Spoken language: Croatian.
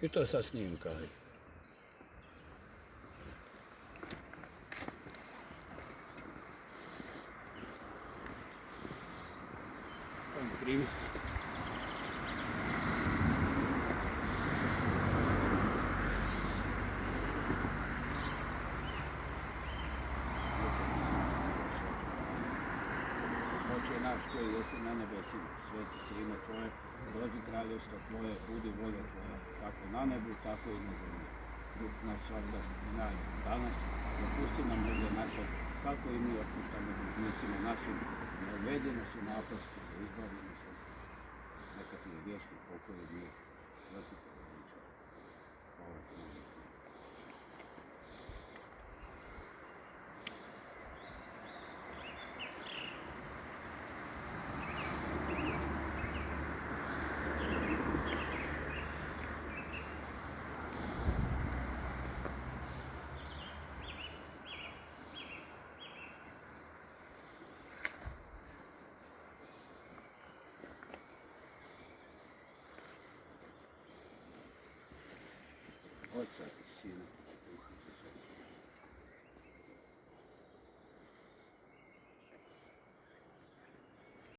I to sa snimka. Prima. Oče naš koji jesi na nebesima, sveti se ime Tvoje, dođi kraljevstvo Tvoje, budi volja Tvoja, kako na nebu, tako i na zemlji. Duh naš svagdašnji daj danas, dopusti nam duge naše, kako i mi otpuštamo dužnicima našim, ne uvedi nas u napast, nego izbavi nas od zla. Neka ti je vječni pokoj i mir. Josipa veliča. Hvala ti na život. Отца и Сына